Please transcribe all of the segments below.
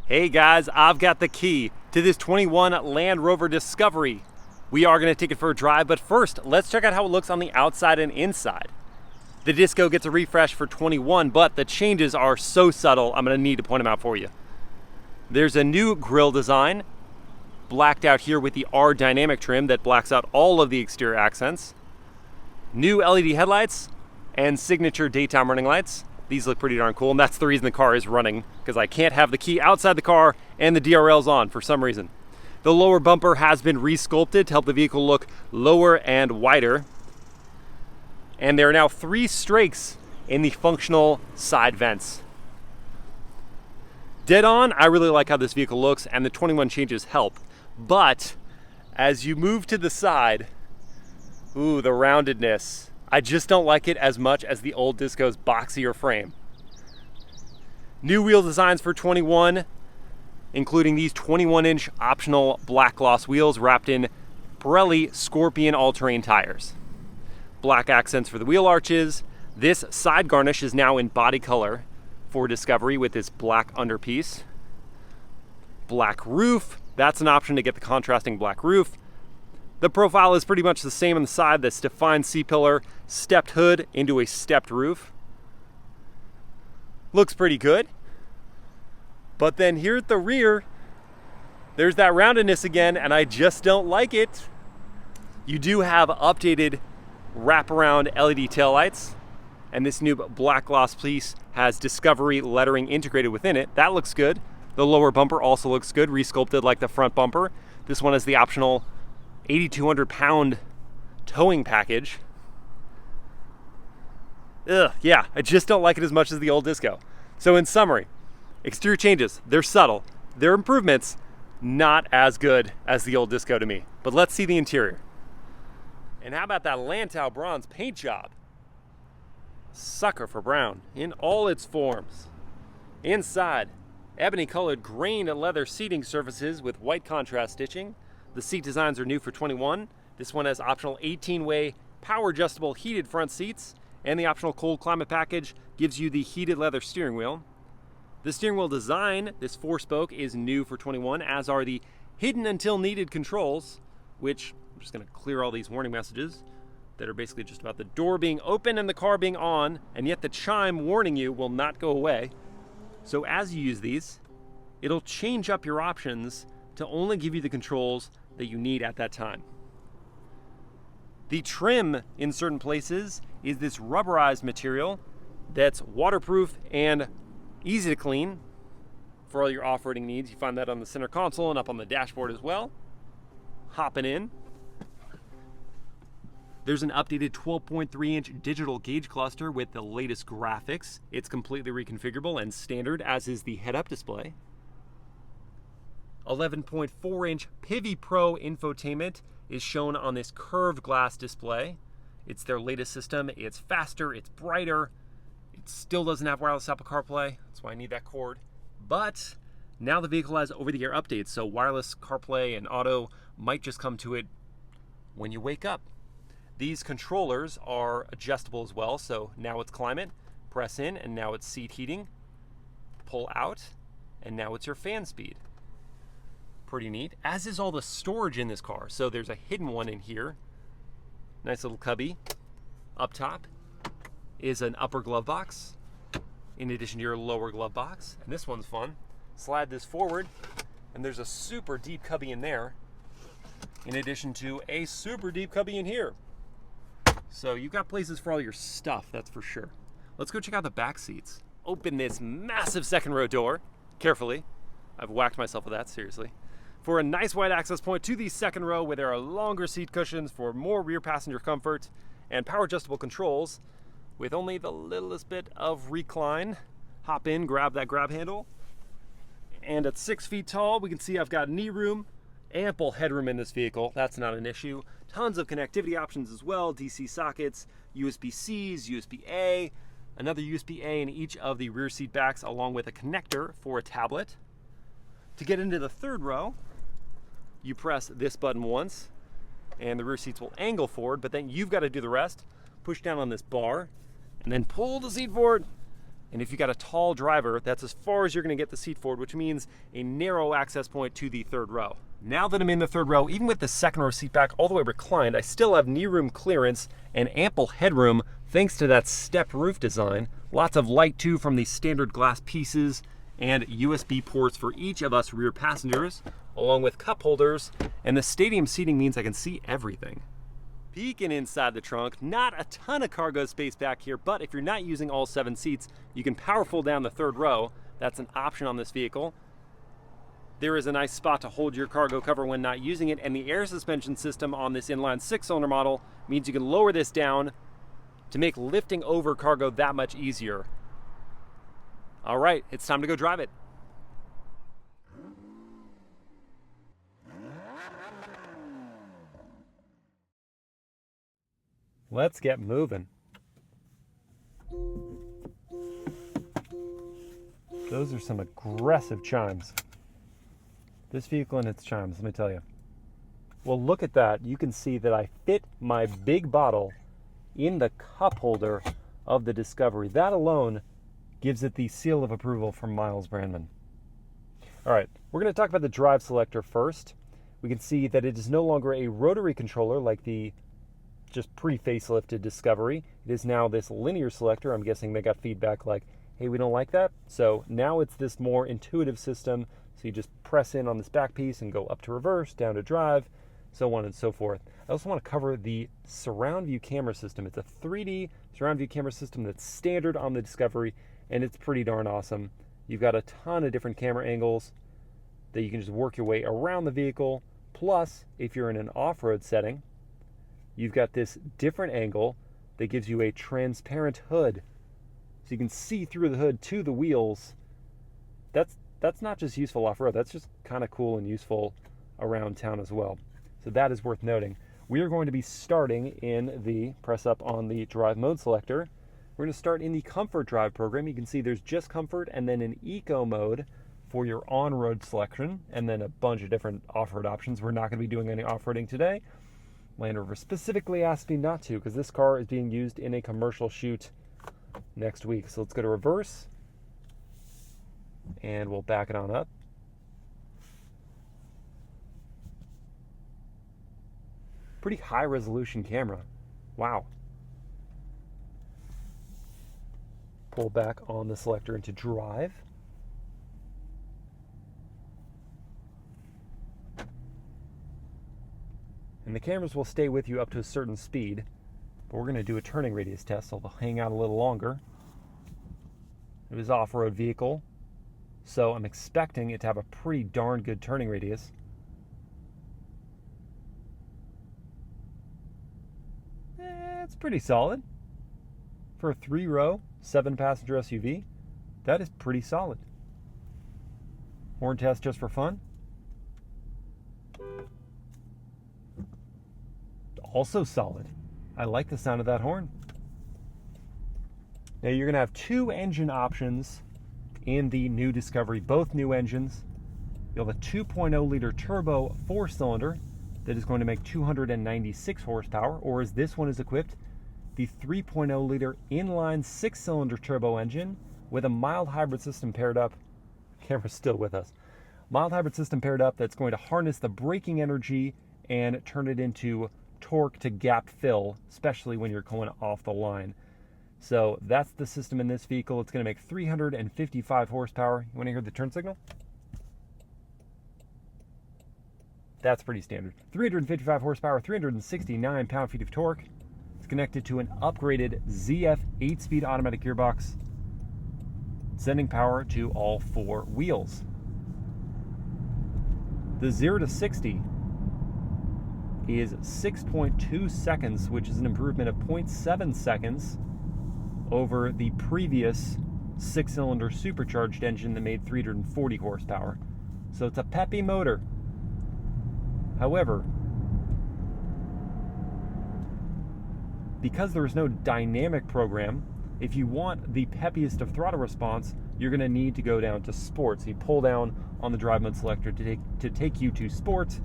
Hey guys, I've got the key to this 21 Land Rover Discovery. We are gonna take it for a drive, but first, let's check out how it looks on the outside and inside. The disco gets a refresh for 21, but the changes are so subtle, I'm gonna need to point them out for you. There's a new grille design, blacked out here with the R dynamic trim that blacks out all of the exterior accents. New LED headlights and signature daytime running lights. These look pretty darn cool, and that's the reason the car is running, because I can't have the key outside the car and the DRL's on for some reason. The lower bumper has been resculpted to help the vehicle look lower and wider. And there are now 3 strakes in the functional side vents. Dead on, I really like how this vehicle looks, and the 21 changes help. But as you move to the side, ooh, the roundedness. I just don't like it as much as the old Disco's boxier frame. New wheel designs for 21, including these 21-inch optional black gloss wheels wrapped in Pirelli Scorpion all-terrain tires. Black accents for the wheel arches. This side garnish is now in body color for Discovery with this black underpiece. Black roof, that's an option to get the contrasting black roof. The profile is pretty much the same on the side, this defined C-pillar, stepped hood into a stepped roof. Looks pretty good. But then here at the rear, there's that roundedness again, and I just don't like it. You do have updated wraparound LED taillights, and this new black gloss piece has Discovery lettering integrated within it. That looks good. The lower bumper also looks good, resculpted like the front bumper. This one has the optional 8,200 pound towing package. Yeah, I just don't like it as much as the old Disco. So in summary, exterior changes, they're subtle. They're improvements, not as good as the old Disco to me. But let's see the interior. And how about that Lantau Bronze paint job? Sucker for brown in all its forms. Inside, ebony colored grain leather seating surfaces with white contrast stitching. The seat designs are new for 21. This one has optional 18-way power adjustable heated front seats, and the optional cold climate package gives you the heated leather steering wheel. The steering wheel design, this 4-spoke, is new for 21, as are the hidden until needed controls, which I'm just gonna clear all these warning messages that are basically just about the door being open and the car being on, and yet the chime warning you will not go away. So as you use these, it'll change up your options to only give you the controls that you need at that time. The trim in certain places is this rubberized material that's waterproof and easy to clean for all your off-roading needs. You find that on the center console and up on the dashboard as well. Hopping in, there's an updated 12.3-inch digital gauge cluster with the latest graphics. It's completely reconfigurable and standard, as is the head-up display. 11.4-inch POV Pro infotainment is shown on this curved glass display. It's their latest system. It's faster, it's brighter. It still doesn't have wireless Apple CarPlay. That's why I need that cord. But now the vehicle has over-the-air updates, so wireless CarPlay and auto might just come to it when you wake up. These controllers are adjustable as well, so now it's climate, press in, and now it's seat heating. Pull out, and now it's your fan speed. Pretty neat, as is all the storage in this car. So there's a hidden one in here. Nice little cubby. Up top is an upper glove box, in addition to your lower glove box. And this one's fun. Slide this forward, and there's a super deep cubby in there, in addition to a super deep cubby in here. So you've got places for all your stuff, that's for sure. Let's go check out the back seats. Open this massive second row door, carefully. I've whacked myself with that, seriously. For a nice wide access point to the second row, where there are longer seat cushions for more rear passenger comfort and power adjustable controls with only the littlest bit of recline. Hop in, grab that grab handle. And at 6 feet tall, we can see I've got knee room, ample headroom in this vehicle. That's not an issue. Tons of connectivity options as well. DC sockets, USB-Cs, USB-A, another USB-A in each of the rear seat backs, along with a connector for a tablet. To get into the third row, you press this button once and the rear seats will angle forward, but then you've got to do the rest. Push down on this bar and then pull the seat forward And if you've got a tall driver, that's as far as you're gonna get the seat forward, which means a narrow access point to the third row. Now that I'm in the third row, even with the second row seat back all the way reclined, I still have knee room clearance and ample headroom thanks to that stepped roof design. Lots of light too from the standard glass pieces and USB ports for each of us rear passengers, along with cup holders, and the stadium seating means I can see everything. Peeking inside the trunk, not a ton of cargo space back here, but if you're not using all 7 seats, you can power fold down the third row. That's an option on this vehicle. There is a nice spot to hold your cargo cover when not using it, and the air suspension system on this inline 6-cylinder model means you can lower this down to make lifting over cargo that much easier. All right, it's time to go drive it. Let's get moving. Those are some aggressive chimes. This vehicle and its chimes, let me tell you. Well, look at that. You can see that I fit my big bottle in the cup holder of the Discovery. That alone gives it the seal of approval from Miles Brandman. All right, we're going to talk about the drive selector first. We can see that it is no longer a rotary controller like the just pre-facelifted Discovery. It is now this linear selector. I'm guessing they got feedback like, hey, we don't like that. So now it's this more intuitive system. So you just press in on this back piece and go up to reverse, down to drive, so on and so forth. I also want to cover the surround view camera system. It's a 3D surround view camera system that's standard on the Discovery, and it's pretty darn awesome. You've got a ton of different camera angles that you can just work your way around the vehicle. Plus, if you're in an off-road setting, you've got this different angle that gives you a transparent hood. So you can see through the hood to the wheels. That's not just useful off-road, that's just kind of cool and useful around town as well. So that is worth noting. We are going to be starting in the, press up on the drive mode selector. We're going to start in the comfort drive program. You can see there's just comfort and then an eco mode for your on-road selection, and then a bunch of different off-road options. We're not going to be doing any off-roading today. Land Rover specifically asked me not to because this car is being used in a commercial shoot next week. So let's go to reverse and we'll back it on up. Pretty high resolution camera. Wow. Pull back on the selector into drive. And the cameras will stay with you up to a certain speed, but we're going to do a turning radius test, so they'll hang out a little longer. It was an off-road vehicle, so I'm expecting it to have a pretty darn good turning radius. It's pretty solid. For a 3-row, 7-passenger SUV, that is pretty solid. Horn test just for fun. Also solid. I like the sound of that horn. Now you're going to have 2 engine options in the new Discovery, both new engines. You'll have a 2.0 liter turbo 4-cylinder that is going to make 296 horsepower, or as this one is equipped, the 3.0 liter inline 6-cylinder turbo engine with a mild hybrid system paired up. Camera's still with us. Mild hybrid system paired up that's going to harness the braking energy and turn it into torque to gap fill, especially when you're going off the line. So that's the system in this vehicle. It's going to make 355 horsepower. You want to hear the turn signal? That's pretty standard. 355 horsepower, 369 pound-feet of torque. It's connected to an upgraded ZF 8-speed automatic gearbox, sending power to all 4 wheels. The 0 to 60 is 6.2 seconds, which is an improvement of 0.7 seconds over the previous 6-cylinder supercharged engine that made 340 horsepower. So it's a peppy motor. However, because there is no dynamic program, if you want the peppiest of throttle response, you're going to need to go down to sport. So you pull down on the drive mode selector to take you to sport,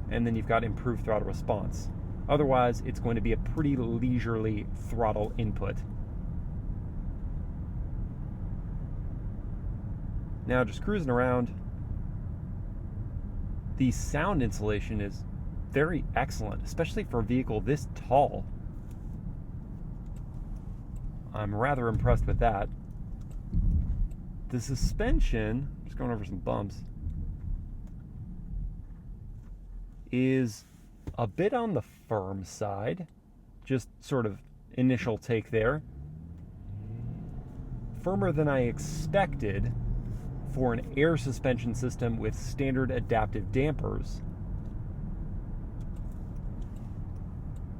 and then you've got improved throttle response. Otherwise, it's going to be a pretty leisurely throttle input. Now just cruising around, the sound insulation is very excellent, especially for a vehicle this tall. I'm rather impressed with that. The suspension, just going over some bumps, is a bit on the firm side. Just sort of initial take there. Firmer than I expected for an air suspension system with standard adaptive dampers.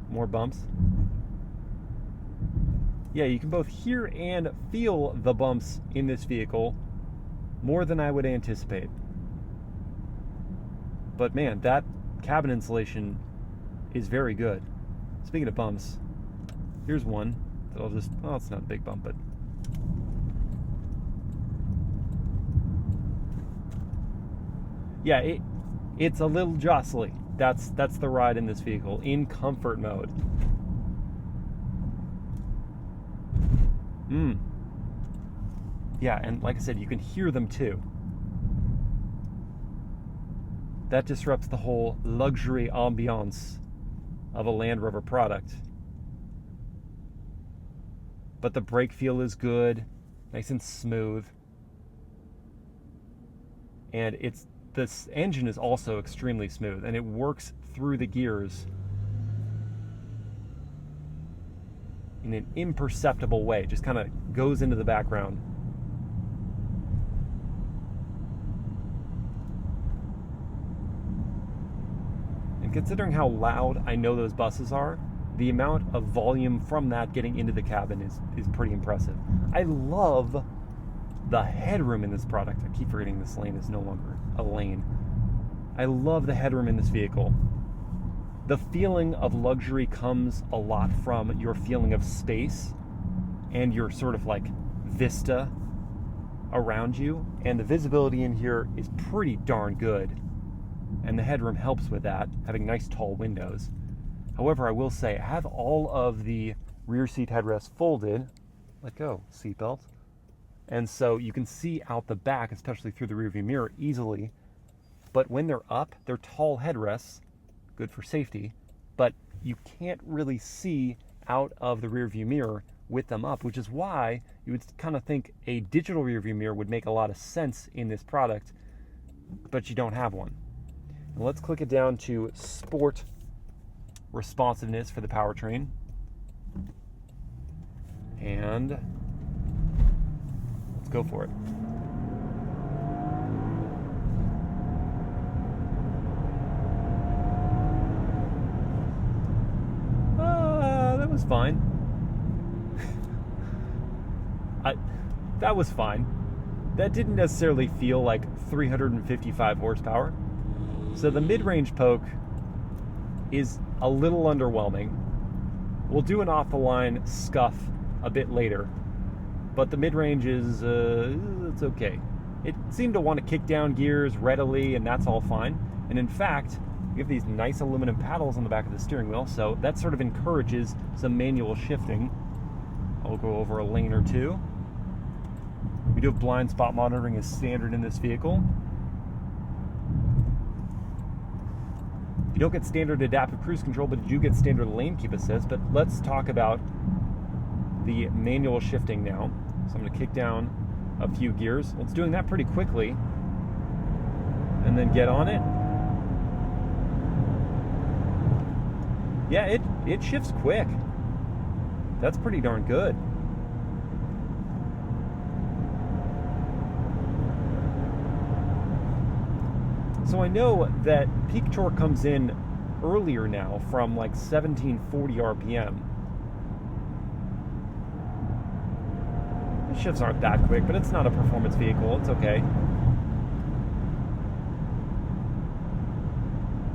More bumps. Yeah, you can both hear and feel the bumps in this vehicle more than I would anticipate. But man, that cabin insulation is very good. Speaking of bumps, here's one that I'll just, well, it's not a big bump, but yeah, it's a little jostly. That's the ride in this vehicle in comfort mode. Yeah, and like I said, you can hear them too. That disrupts the whole luxury ambiance of a Land Rover product. But the brake feel is good, nice and smooth. And this engine is also extremely smooth, and it works through the gears in an imperceptible way. Just kind of goes into the background. And considering how loud I know those buses are, the amount of volume from that getting into the cabin is pretty impressive. I love the headroom in this product. I keep forgetting this lane is no longer a lane. I love the headroom in this vehicle. The feeling of luxury comes a lot from your feeling of space and your sort of like vista around you. And the visibility in here is pretty darn good. And the headroom helps with that, having nice tall windows. However, I will say I have all of the rear seat headrests folded. Let go, seatbelt. And so you can see out the back, especially through the rearview mirror, easily. But when they're up, they're tall headrests, good for safety, but you can't really see out of the rearview mirror with them up, which is why you would kind of think a digital rearview mirror would make a lot of sense in this product, but you don't have one. And let's click it down to Sport Responsiveness for the powertrain. And let's go for it. That was fine. That was fine. That didn't necessarily feel like 355 horsepower. So the mid-range poke is a little underwhelming. We'll do an off-the-line scuff a bit later, but the mid-range is, it's okay. It seemed to want to kick down gears readily, and that's all fine. And in fact, we have these nice aluminum paddles on the back of the steering wheel, so that sort of encourages some manual shifting. I'll go over a lane or two. We do have blind spot monitoring as standard in this vehicle. You don't get standard adaptive cruise control, but you do get standard lane keep assist. But let's talk about the manual shifting now. So I'm going to kick down a few gears. Well, it's doing that pretty quickly. And then get on it. Yeah, it shifts quick. That's pretty darn good. So I know that peak torque comes in earlier now from like 1740 RPM. The shifts aren't that quick, but it's not a performance vehicle. It's okay.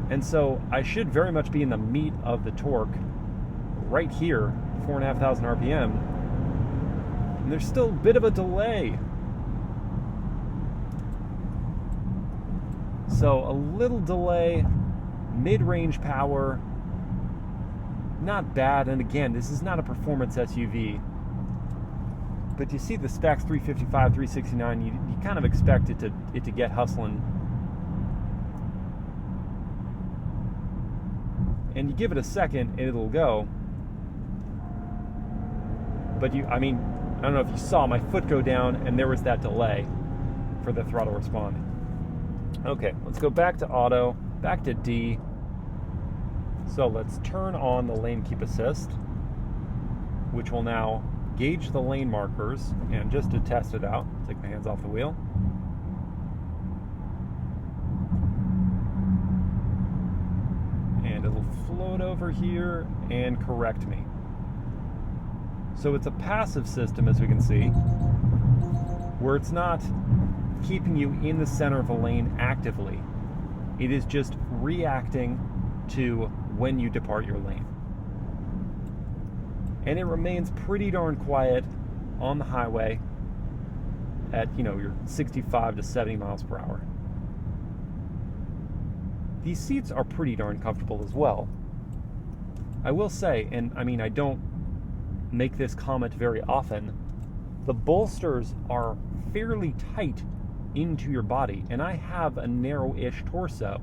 And so I should very much be in the meat of the torque right here, 4,500 RPM. And there's still a bit of a delay. So a little delay, mid-range power, not bad. And again, this is not a performance SUV. But you see the specs 355, 369, you kind of expect it to get hustling. And you give it a second and it'll go. But I don't know if you saw my foot go down and there was that delay for the throttle respond. Okay, let's go back to auto, back to D. So let's turn on the lane keep assist, which will now gauge the lane markers. And just to test it out, take my hands off the wheel. And it'll float over here and correct me. So it's a passive system, as we can see, where it's not keeping you in the center of a lane actively. It is just reacting to when you depart your lane. And it remains pretty darn quiet on the highway at, your 65 to 70 miles per hour. These seats are pretty darn comfortable as well. I will say, and I don't make this comment very often, the bolsters are fairly tight into your body, and I have a narrow-ish torso,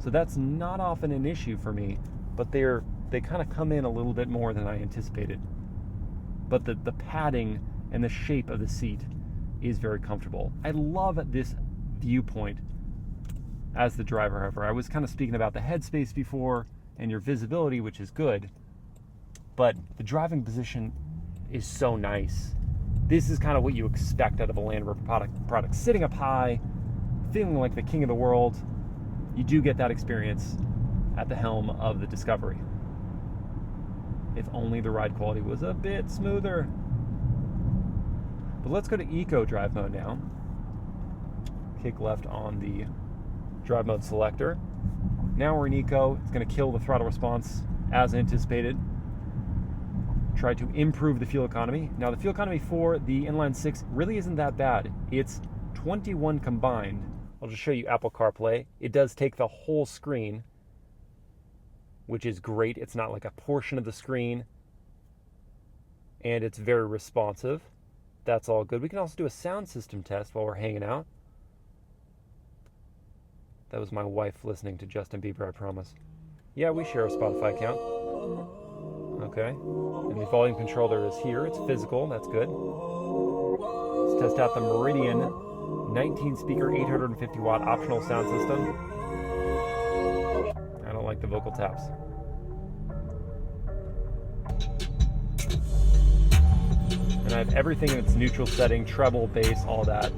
so that's not often an issue for me, but they kind of come in a little bit more than I anticipated. But the padding and the shape of the seat is very comfortable. I love this viewpoint as the driver, however. I was kind of speaking about the headspace before and your visibility, which is good, but the driving position is so nice. This is kind of what you expect out of a Land Rover product. Sitting up high, feeling like the king of the world. You do get that experience at the helm of the Discovery. If only the ride quality was a bit smoother. But let's go to Eco Drive Mode now. Kick left on the Drive Mode selector. Now we're in Eco. It's going to kill the throttle response as anticipated. Try to improve the fuel economy. Now the fuel economy for the inline 6 really isn't that bad. It's 21 combined. I'll just show you Apple CarPlay. It does take the whole screen, which is great. It's not like a portion of the screen, and it's very responsive. That's all good. We can also do a sound system test while we're hanging out. That was my wife listening to Justin Bieber, I promise. Yeah, we share a Spotify account. Okay. And the volume controller is here. It's physical. That's good. Let's test out the Meridian 19-speaker, 850-watt optional sound system. I don't like the vocal taps. And I have everything in its neutral setting, treble, bass, all that.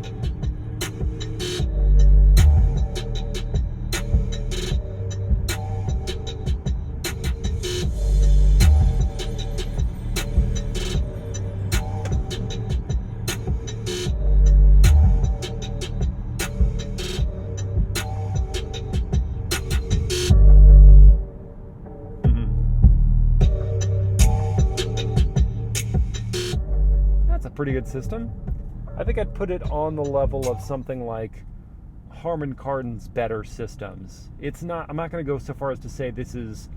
Pretty good system. I think I'd put it on the level of something like Harman Kardon's better systems. It's not. I'm not going to go so far as to say this is,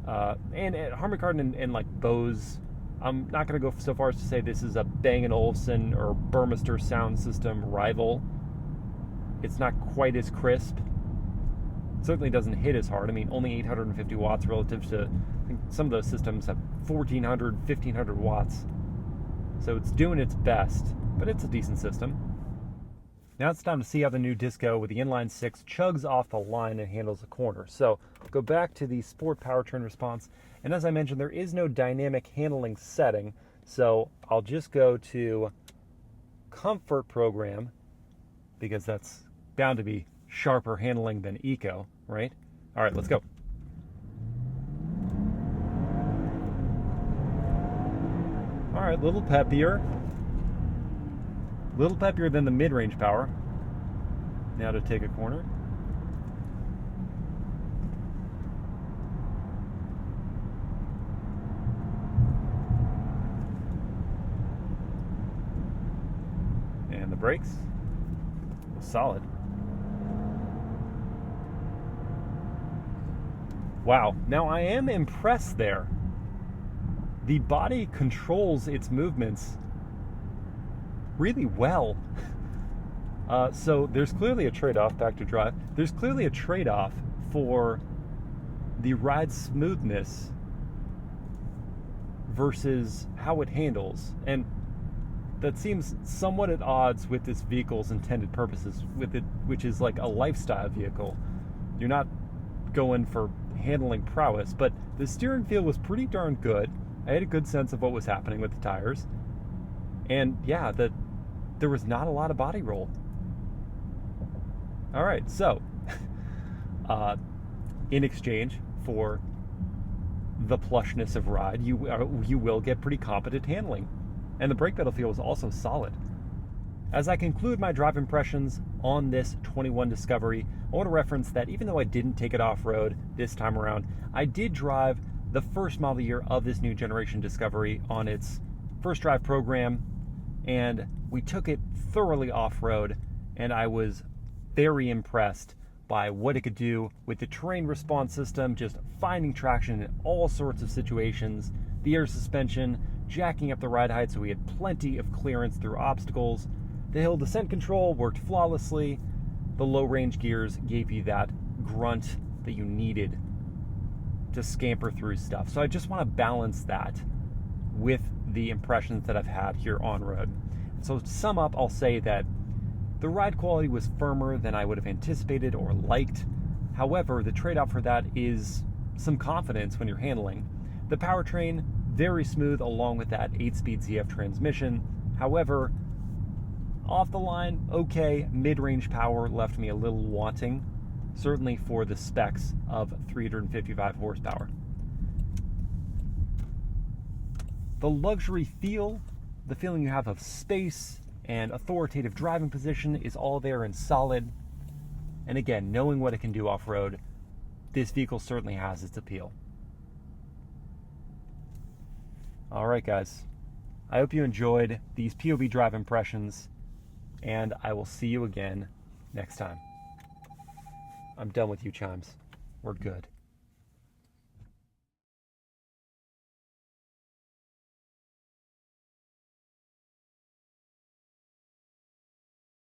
and Harman Kardon and like Bose. I'm not going to go so far as to say this is a Bang & Olufsen or Burmester sound system rival. It's not quite as crisp. It certainly doesn't hit as hard. Only 850 watts relative to, I think some of those systems have 1,400, 1,500 watts. So it's doing its best, but it's a decent system. Now it's time to see how the new Disco with the inline 6 chugs off the line and handles a corner. So go back to the Sport Powertrain response, and as I mentioned, there is no dynamic handling setting, so I'll just go to Comfort Program, because that's bound to be sharper handling than Eco, right? All right, let's go. All right, little peppier than the mid-range power. Now to take a corner. And the brakes, solid. Wow, now I am impressed there. The body controls its movements really well. So there's clearly a trade-off, back to drive. There's clearly a trade-off for the ride smoothness versus how it handles. And that seems somewhat at odds with this vehicle's intended purposes, with it, which is like a lifestyle vehicle. You're not going for handling prowess, but the steering feel was pretty darn good. I had a good sense of what was happening with the tires. And yeah, there was not a lot of body roll. All right, so in exchange for the plushness of ride, you will get pretty competent handling. And the brake pedal feel was also solid. As I conclude my drive impressions on this 21 Discovery, I want to reference that even though I didn't take it off-road this time around, I did drive the first model year of this new generation Discovery on its first drive program, and we took it thoroughly off-road, and I was very impressed by what it could do with the terrain response system, just finding traction in all sorts of situations, the air suspension, jacking up the ride height so we had plenty of clearance through obstacles. The hill descent control worked flawlessly. The low range gears gave you that grunt that you needed to scamper through stuff. So I just want to balance that with the impressions that I've had here on road. So to sum up, I'll say that the ride quality was firmer than I would have anticipated or liked. However, the trade-off for that is some confidence when you're handling. The powertrain, very smooth along with that 8-speed ZF transmission. However, off the line, okay, mid-range power left me a little wanting, certainly for the specs of 355 horsepower. The luxury feel, the feeling you have of space and authoritative driving position is all there and solid. And again, knowing what it can do off-road, this vehicle certainly has its appeal. All right, guys. I hope you enjoyed these POV drive impressions, and I will see you again next time. I'm done with you, Chimes. We're good.